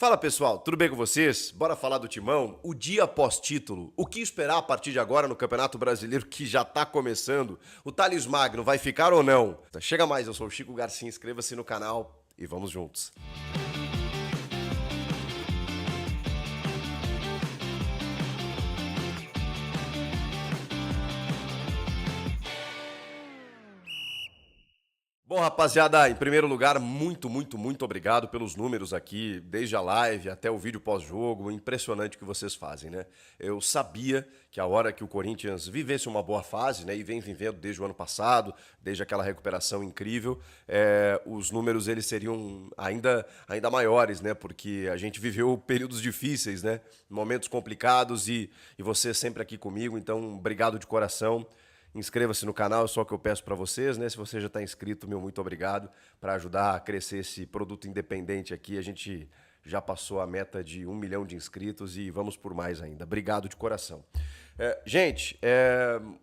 Fala pessoal, tudo bem com vocês? Bora falar do Timão? O dia após título, o que esperar a partir de agora no Campeonato Brasileiro que já tá começando? O Thales Magno vai ficar ou não? Chega mais, eu sou o Chico Garcia, inscreva-se no canal e vamos juntos. Bom, rapaziada, em primeiro lugar, muito obrigado pelos números aqui, desde a live até o vídeo pós-jogo, impressionante o que vocês fazem, né? Eu sabia que a hora que o Corinthians vivesse uma boa fase, né, e vem vivendo desde o ano passado, desde aquela recuperação incrível, os números eles seriam ainda maiores, né? Porque a gente viveu períodos difíceis, né? Momentos complicados e você sempre aqui comigo, então obrigado de coração. Inscreva-se no canal, é só o que eu peço para vocês, né? Se você já está inscrito, meu muito obrigado para ajudar a crescer esse produto independente aqui. A gente já passou a meta de 1 milhão de inscritos e vamos por mais ainda. Obrigado de coração. Gente,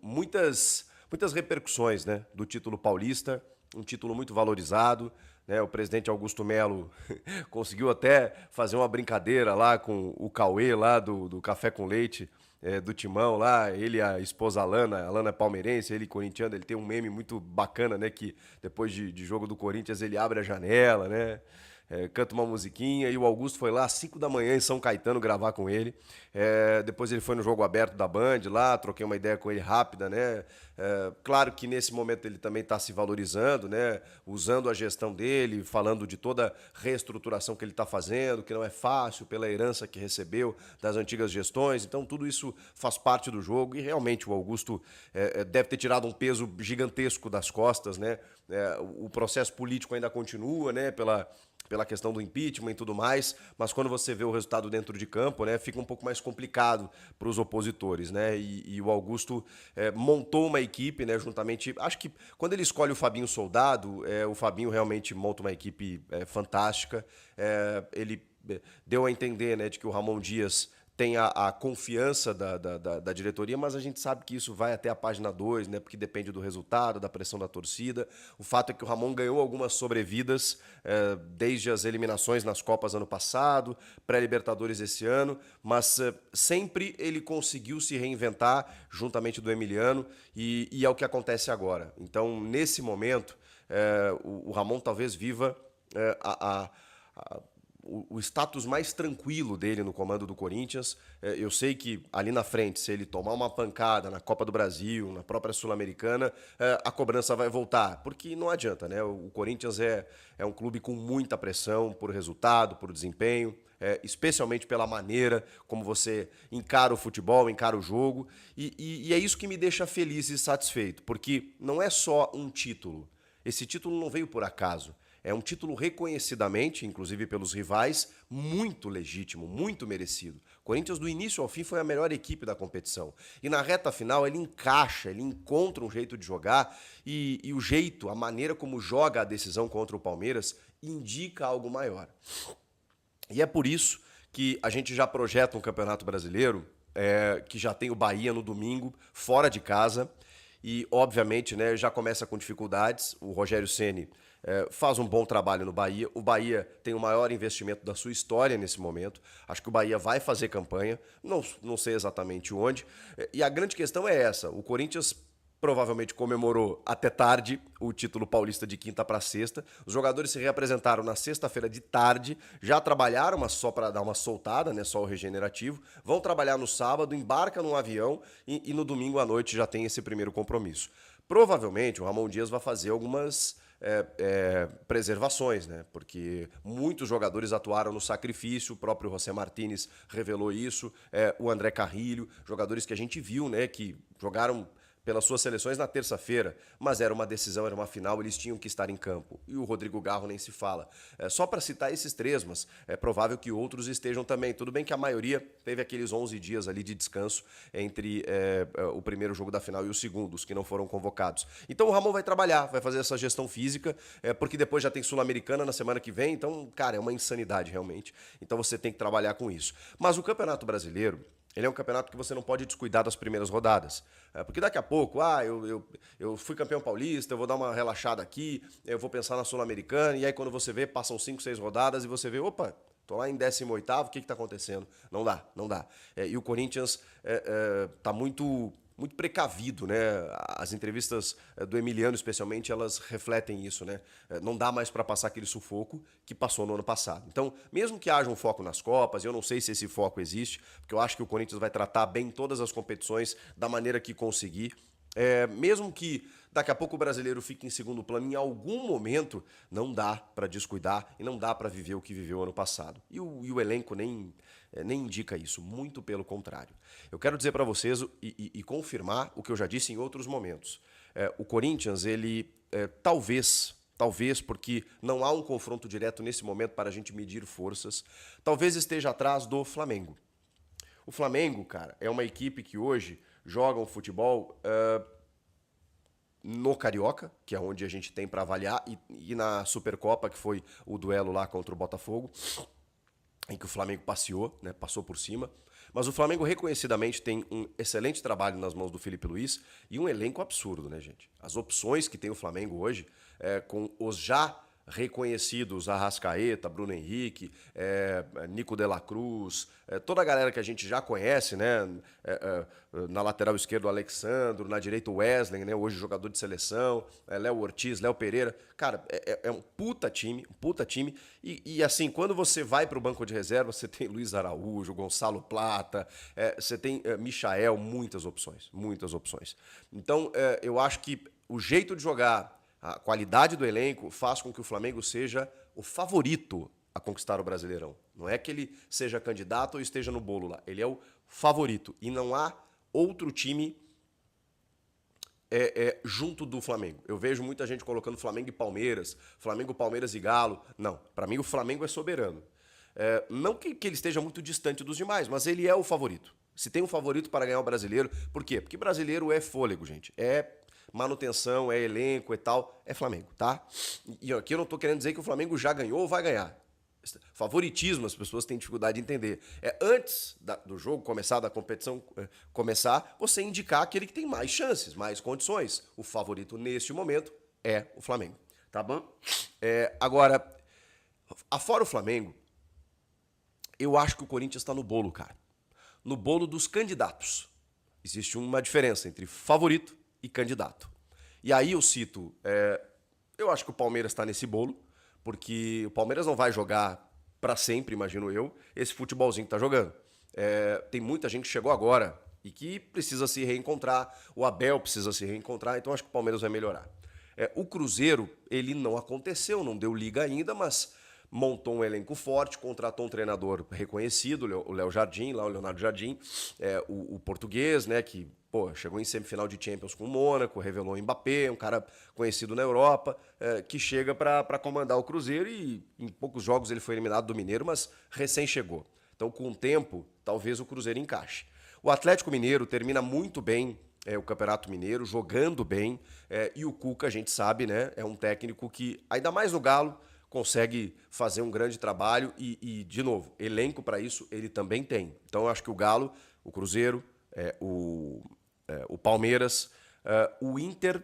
muitas repercussões, né, do título paulista, um título muito valorizado, né? O presidente Augusto Melo conseguiu até fazer uma brincadeira lá com o Cauê lá do Café com Leite, do Timão lá, ele e a esposa Alana, a Alana é palmeirense, ele corintiano, ele tem um meme muito bacana, né, que depois de jogo do Corinthians ele abre a janela, né, canta uma musiquinha, e o Augusto foi lá às 5 da manhã em São Caetano gravar com ele. Depois ele foi no jogo aberto da Band lá, troquei uma ideia com ele rápida, né? Claro que nesse momento ele também está se valorizando, né? Usando a gestão dele, falando de toda a reestruturação que ele está fazendo, que não é fácil pela herança que recebeu das antigas gestões. Então tudo isso faz parte do jogo e realmente o Augusto deve ter tirado um peso gigantesco das costas, né? O processo político ainda continua, né? Pela questão do impeachment e tudo mais, mas quando você vê o resultado dentro de campo, né, fica um pouco mais complicado para os opositores, né? E o Augusto montou uma equipe, né, juntamente. Acho que quando ele escolhe o Fabinho Soldado, o Fabinho realmente monta uma equipe fantástica. Ele deu a entender, né, de que o Ramon Dias tem a confiança da diretoria, mas a gente sabe que isso vai até a página 2, né? Porque depende do resultado, da pressão da torcida. O fato é que o Ramon ganhou algumas sobrevidas desde as eliminações nas Copas ano passado, pré-Libertadores esse ano, mas sempre ele conseguiu se reinventar juntamente do Emiliano e é o que acontece agora. Então, nesse momento, o Ramon talvez viva o status mais tranquilo dele no comando do Corinthians. Eu sei que ali na frente, se ele tomar uma pancada na Copa do Brasil, na própria Sul-Americana, a cobrança vai voltar, porque não adianta, né? O Corinthians é um clube com muita pressão por resultado, por desempenho, especialmente pela maneira como você encara o futebol, encara o jogo, e é isso que me deixa feliz e satisfeito, porque não é só um título. Esse título não veio por acaso. É um título reconhecidamente, inclusive pelos rivais, muito legítimo, muito merecido. O Corinthians, do início ao fim, foi a melhor equipe da competição. E na reta final, ele encaixa, ele encontra um jeito de jogar e o jeito, a maneira como joga a decisão contra o Palmeiras, indica algo maior. E é por isso que a gente já projeta um Campeonato Brasileiro que já tem o Bahia no domingo, fora de casa. E, obviamente, né, já começa com dificuldades. O Rogério Ceni faz um bom trabalho no Bahia. O Bahia tem o maior investimento da sua história nesse momento. Acho que o Bahia vai fazer campanha, não sei exatamente onde. E a grande questão é essa: o Corinthians provavelmente comemorou até tarde o título paulista de quinta para sexta. Os jogadores se reapresentaram na sexta-feira de tarde, já trabalharam, mas só para dar uma soltada, né, só o regenerativo. Vão trabalhar no sábado, embarcam num avião e no domingo à noite já tem esse primeiro compromisso. Provavelmente o Ramon Dias vai fazer algumas preservações, né? Porque muitos jogadores atuaram no sacrifício, o próprio José Martínez revelou isso, o André Carrilho, jogadores que a gente viu, né, que jogaram pelas suas seleções na terça-feira, mas era uma decisão, era uma final, eles tinham que estar em campo. E o Rodrigo Garro nem se fala. Só para citar esses três, mas é provável que outros estejam também. Tudo bem que a maioria teve aqueles 11 dias ali de descanso entre o primeiro jogo da final e o segundo, os que não foram convocados. Então o Ramon vai trabalhar, vai fazer essa gestão física, porque depois já tem Sul-Americana na semana que vem, então, cara, é uma insanidade realmente. Então você tem que trabalhar com isso. Mas o Campeonato Brasileiro, ele é um campeonato que você não pode descuidar das primeiras rodadas. Porque daqui a pouco, eu fui campeão paulista, eu vou dar uma relaxada aqui, eu vou pensar na Sul-Americana, e aí quando você vê, passam 5, 6 rodadas e você vê, opa, Tô lá em 18º, o que está acontecendo? Não dá, não dá. E o Corinthians tá muito precavido, né? As entrevistas do Emiliano, especialmente, elas refletem isso, né? Não dá mais para passar aquele sufoco que passou no ano passado. Então, mesmo que haja um foco nas Copas, eu não sei se esse foco existe, porque eu acho que o Corinthians vai tratar bem todas as competições da maneira que conseguir. Mesmo que daqui a pouco o brasileiro fique em segundo plano, em algum momento não dá para descuidar e não dá para viver o que viveu ano passado. E o elenco nem indica isso, muito pelo contrário. Eu quero dizer para vocês e confirmar o que eu já disse em outros momentos. O Corinthians, ele talvez, porque não há um confronto direto nesse momento para a gente medir forças, talvez esteja atrás do Flamengo. O Flamengo, cara, é uma equipe que hoje joga um futebol no Carioca, que é onde a gente tem para avaliar, e na Supercopa, que foi o duelo lá contra o Botafogo, em que o Flamengo passeou, né, passou por cima. Mas o Flamengo reconhecidamente tem um excelente trabalho nas mãos do Felipe Luiz e um elenco absurdo, né, gente? As opções que tem o Flamengo hoje, com os já reconhecidos Arrascaeta, Bruno Henrique, Nico de la Cruz, toda a galera que a gente já conhece, né? Na lateral esquerda o Alexandro, na direita o Wesley, né? Hoje jogador de seleção, Léo Ortiz, Léo Pereira. Cara, um puta time, um puta time. E assim, quando você vai para o banco de reserva, você tem Luiz Araújo, Gonçalo Plata, você tem Michael, muitas opções, muitas opções. Então, eu acho que o jeito de jogar, a qualidade do elenco faz com que o Flamengo seja o favorito a conquistar o Brasileirão. Não é que ele seja candidato ou esteja no bolo lá. Ele é o favorito. E não há outro time junto do Flamengo. Eu vejo muita gente colocando Flamengo e Palmeiras, Flamengo, Palmeiras e Galo. Não, para mim o Flamengo é soberano. Não que ele esteja muito distante dos demais, mas ele é o favorito. Se tem um favorito para ganhar o Brasileiro, por quê? Porque brasileiro é fôlego, gente. É manutenção, é elenco e tal, é Flamengo, tá? E aqui eu não tô querendo dizer que o Flamengo já ganhou ou vai ganhar. Favoritismo, as pessoas têm dificuldade de entender. Antes do jogo começar, da competição começar, você indicar aquele que tem mais chances, mais condições. O favorito neste momento é o Flamengo, tá bom? Agora, afora o Flamengo, eu acho que o Corinthians está no bolo, cara. No bolo dos candidatos. Existe uma diferença entre favorito e candidato. E aí eu cito, eu acho que o Palmeiras está nesse bolo, porque o Palmeiras não vai jogar para sempre, imagino eu, esse futebolzinho que está jogando. Tem muita gente que chegou agora e que precisa se reencontrar, o Abel precisa se reencontrar, então acho que o Palmeiras vai melhorar. O Cruzeiro, ele não aconteceu, não deu liga ainda, mas montou um elenco forte, contratou um treinador reconhecido, o Léo Jardim, lá o Leonardo Jardim, o português, né, que chegou em semifinal de Champions com o Mônaco, revelou o Mbappé, um cara conhecido na Europa, que chega para comandar o Cruzeiro e em poucos jogos ele foi eliminado do Mineiro, mas recém chegou. Então, com o tempo, talvez o Cruzeiro encaixe. O Atlético Mineiro termina muito bem o Campeonato Mineiro, jogando bem, e o Cuca, a gente sabe, né, é um técnico que, ainda mais no Galo, consegue fazer um grande trabalho e de novo, elenco para isso ele também tem. Então eu acho que o Galo, o Cruzeiro, o Palmeiras, o Inter,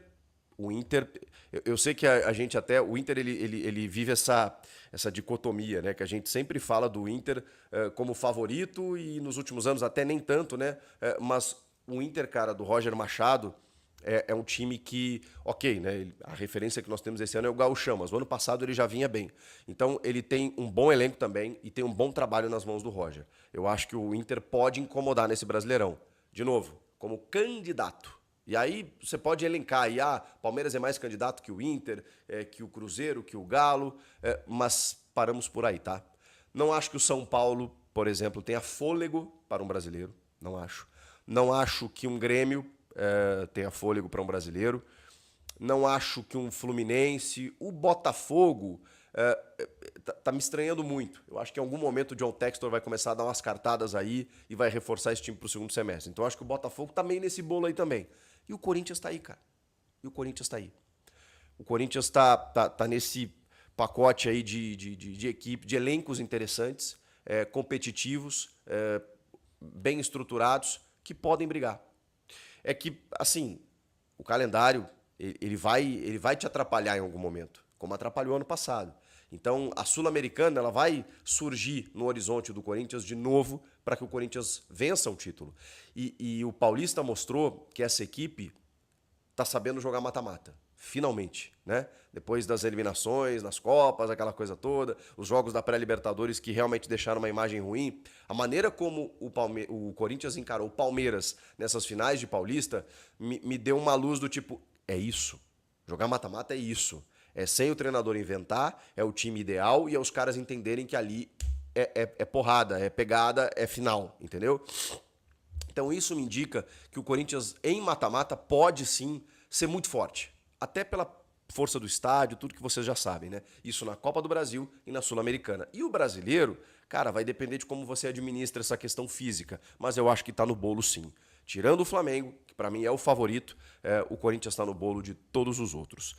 eu sei que a gente até, o Inter ele vive essa dicotomia, né, que a gente sempre fala do Inter como favorito e nos últimos anos até nem tanto, né, mas o Inter, cara, do Roger Machado, é um time que, ok, né? A referência que nós temos esse ano é o Gauchão, mas o ano passado ele já vinha bem. Então ele tem um bom elenco também e tem um bom trabalho nas mãos do Roger. Eu acho que o Inter pode incomodar nesse Brasileirão. De novo, como candidato. E aí você pode elencar aí, Palmeiras é mais candidato que o Inter, que o Cruzeiro, que o Galo, mas paramos por aí, tá? Não acho que o São Paulo, por exemplo, tenha fôlego para um brasileiro. Não acho. Não acho que um Grêmio tenha fôlego para um brasileiro. Não acho que um Fluminense, o Botafogo, tá me estranhando muito. Eu acho que em algum momento o John Textor vai começar a dar umas cartadas aí e vai reforçar esse time para o segundo semestre. Então acho que o Botafogo tá meio nesse bolo aí também. E o Corinthians tá aí, cara. E o Corinthians tá aí. O Corinthians tá nesse pacote aí de equipe, de elencos interessantes, competitivos, bem estruturados, que podem brigar. É que, assim, o calendário, ele vai te atrapalhar em algum momento, como atrapalhou ano passado. Então, a Sul-Americana ela vai surgir no horizonte do Corinthians de novo para que o Corinthians vença o título. E o Paulista mostrou que essa equipe está sabendo jogar mata-mata. Finalmente, né? Depois das eliminações, nas Copas, aquela coisa toda, os jogos da pré-Libertadores que realmente deixaram uma imagem ruim, a maneira como o Corinthians encarou o Palmeiras nessas finais de Paulista me deu uma luz do tipo, é isso. Jogar mata-mata é isso. É sem o treinador inventar, é o time ideal e é os caras entenderem que ali é porrada, é pegada, é final, entendeu? Então isso me indica que o Corinthians em mata-mata pode sim ser muito forte. Até pela força do estádio, tudo que vocês já sabem, né? Isso na Copa do Brasil e na Sul-Americana. E o brasileiro, cara, vai depender de como você administra essa questão física, mas eu acho que tá no bolo sim. Tirando o Flamengo, que para mim é o favorito, o Corinthians está no bolo de todos os outros.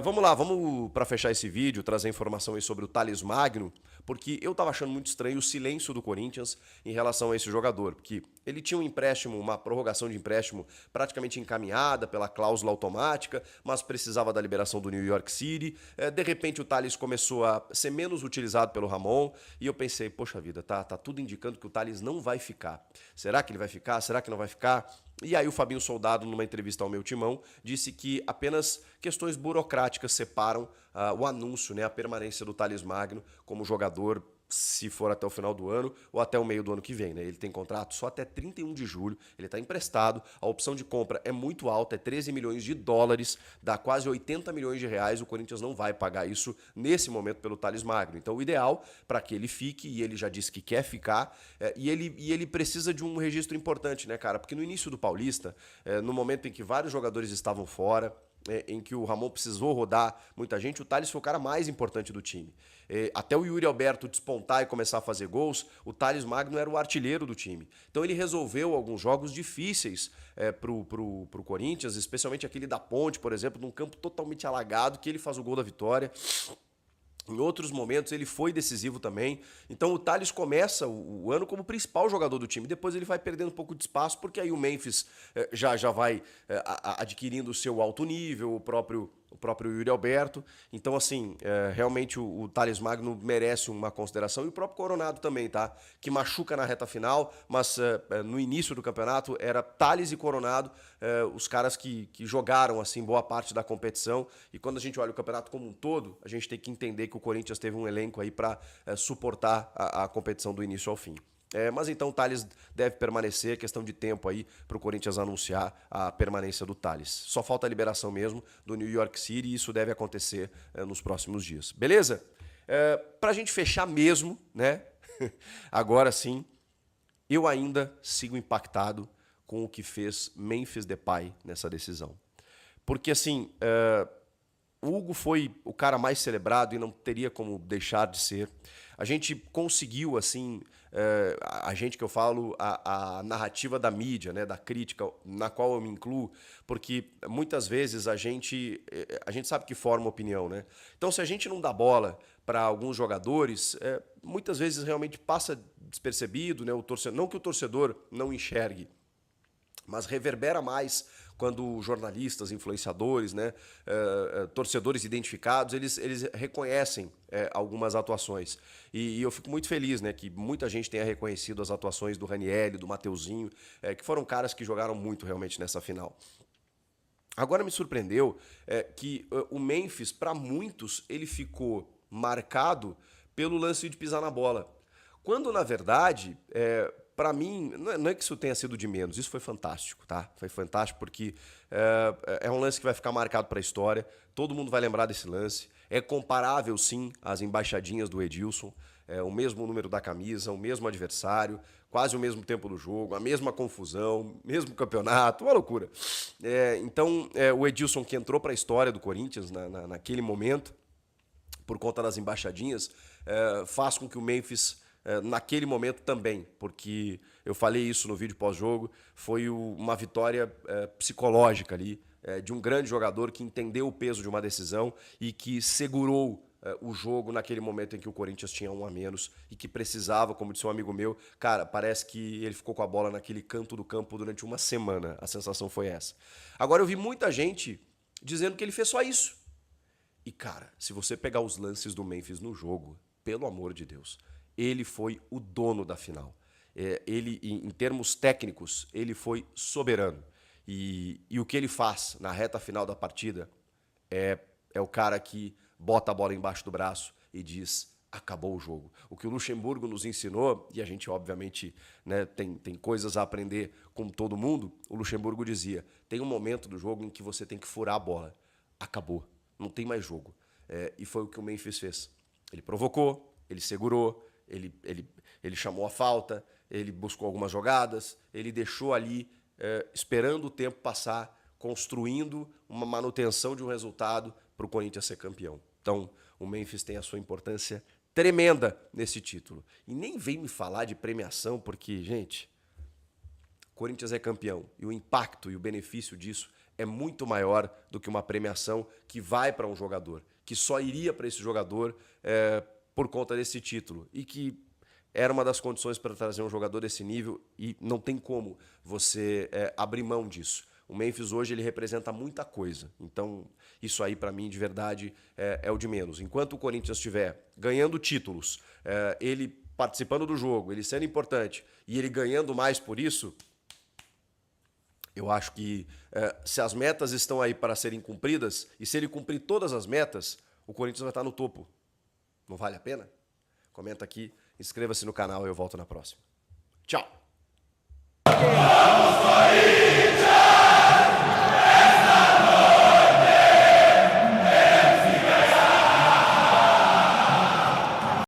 Vamos lá, vamos para fechar esse vídeo, trazer informação aí sobre o Thales Magno, porque eu estava achando muito estranho o silêncio do Corinthians em relação a esse jogador, porque ele tinha um empréstimo, uma prorrogação de empréstimo praticamente encaminhada pela cláusula automática, mas precisava da liberação do New York City. De repente o Thales começou a ser menos utilizado pelo Ramon e eu pensei, poxa vida, tá tudo indicando que o Thales não vai ficar. Será que ele vai ficar? Será que não vai ficar? E aí o Fabinho Soldado, numa entrevista ao Meu Timão, disse que apenas questões burocráticas separam o anúncio, né, a permanência do Thales Magno como jogador, se for até o final do ano ou até o meio do ano que vem, né? Ele tem contrato só até 31 de julho, ele está emprestado, a opção de compra é muito alta, é 13 milhões de dólares, dá quase 80 milhões de reais, o Corinthians não vai pagar isso nesse momento pelo Thales Magno. Então o ideal para que ele fique, e ele já disse que quer ficar, e ele precisa de um registro importante, né, cara? Porque no início do Paulista, no momento em que vários jogadores estavam fora, em que o Ramon precisou rodar muita gente, o Thales foi o cara mais importante do time. Até o Yuri Alberto despontar e começar a fazer gols, o Thales Magno era o artilheiro do time. Então ele resolveu alguns jogos difíceis pro Corinthians, especialmente aquele da Ponte, por exemplo, num campo totalmente alagado, que ele faz o gol da vitória. Em outros momentos ele foi decisivo também. Então o Thales começa o ano como principal jogador do time. Depois ele vai perdendo um pouco de espaço, porque aí o Memphis já vai adquirindo o seu alto nível, o próprio Yuri Alberto. Então, assim, realmente o Thales Magno merece uma consideração. E o próprio Coronado também, tá? Que machuca na reta final, mas no início do campeonato era Thales e Coronado os caras que jogaram, assim, boa parte da competição. E quando a gente olha o campeonato como um todo, a gente tem que entender que o Corinthians teve um elenco aí para suportar a competição do início ao fim. Mas então o Thales deve permanecer, questão de tempo aí para o Corinthians anunciar a permanência do Thales. Só falta a liberação mesmo do New York City e isso deve acontecer nos próximos dias. Beleza? Para a gente fechar mesmo, né? Agora sim, eu ainda sigo impactado com o que fez Memphis Depay nessa decisão. Porque assim, o Hugo foi o cara mais celebrado e não teria como deixar de ser. A gente conseguiu, assim, a gente que eu falo, a narrativa da mídia, né, da crítica, na qual eu me incluo, porque muitas vezes a gente sabe que forma opinião, né? Então, se a gente não dá bola para alguns jogadores, muitas vezes realmente passa despercebido, né? Não que o torcedor não enxergue, mas reverbera mais quando jornalistas, influenciadores, né, torcedores identificados, eles reconhecem algumas atuações. E eu fico muito feliz, né, que muita gente tenha reconhecido as atuações do Ranieri, do Mateuzinho, que foram caras que jogaram muito realmente nessa final. Agora me surpreendeu que o Memphis, para muitos, ele ficou marcado pelo lance de pisar na bola. Quando, na verdade, para mim, não é que isso tenha sido de menos, isso foi fantástico, tá? Foi fantástico porque é um lance que vai ficar marcado para a história, todo mundo vai lembrar desse lance. É comparável, sim, às embaixadinhas do Edilson, o mesmo número da camisa, o mesmo adversário, quase o mesmo tempo do jogo, a mesma confusão, mesmo campeonato, uma loucura. Então, o Edilson que entrou para a história do Corinthians naquele momento, por conta das embaixadinhas, faz com que o Memphis naquele momento também, porque eu falei isso no vídeo pós-jogo, foi uma vitória psicológica ali, de um grande jogador que entendeu o peso de uma decisão e que segurou o jogo naquele momento em que o Corinthians tinha um a menos e que precisava, como disse um amigo meu, cara, parece que ele ficou com a bola naquele canto do campo durante uma semana, a sensação foi essa. Agora eu vi muita gente dizendo que ele fez só isso, E, cara, se você pegar os lances do Memphis no jogo, pelo amor de Deus, ele foi o dono da final. Ele, em termos técnicos, ele foi soberano. E o que ele faz na reta final da partida é o cara que bota a bola embaixo do braço e diz: acabou o jogo. O que o Luxemburgo nos ensinou, e a gente obviamente, né, tem coisas a aprender com todo mundo, o Luxemburgo dizia: tem um momento do jogo em que você tem que furar a bola. Acabou, não tem mais jogo. E foi o que o Memphis fez. Ele provocou, ele segurou, ele chamou a falta, ele buscou algumas jogadas, ele deixou ali, esperando o tempo passar, construindo uma manutenção de um resultado para o Corinthians ser campeão. Então, o Memphis tem a sua importância tremenda nesse título. E nem vem me falar de premiação, porque, gente, o Corinthians é campeão e o impacto e o benefício disso é muito maior do que uma premiação que vai para um jogador, que só iria para esse jogador por conta desse título e que era uma das condições para trazer um jogador desse nível e não tem como você abrir mão disso. O Memphis hoje ele representa muita coisa. Então, isso aí para mim de verdade é o de menos. Enquanto o Corinthians estiver ganhando títulos, ele participando do jogo, ele sendo importante e ele ganhando mais por isso, eu acho que se as metas estão aí para serem cumpridas e se ele cumprir todas as metas, o Corinthians vai estar no topo. Não vale a pena? Comenta aqui, inscreva-se no canal e eu volto na próxima. Tchau!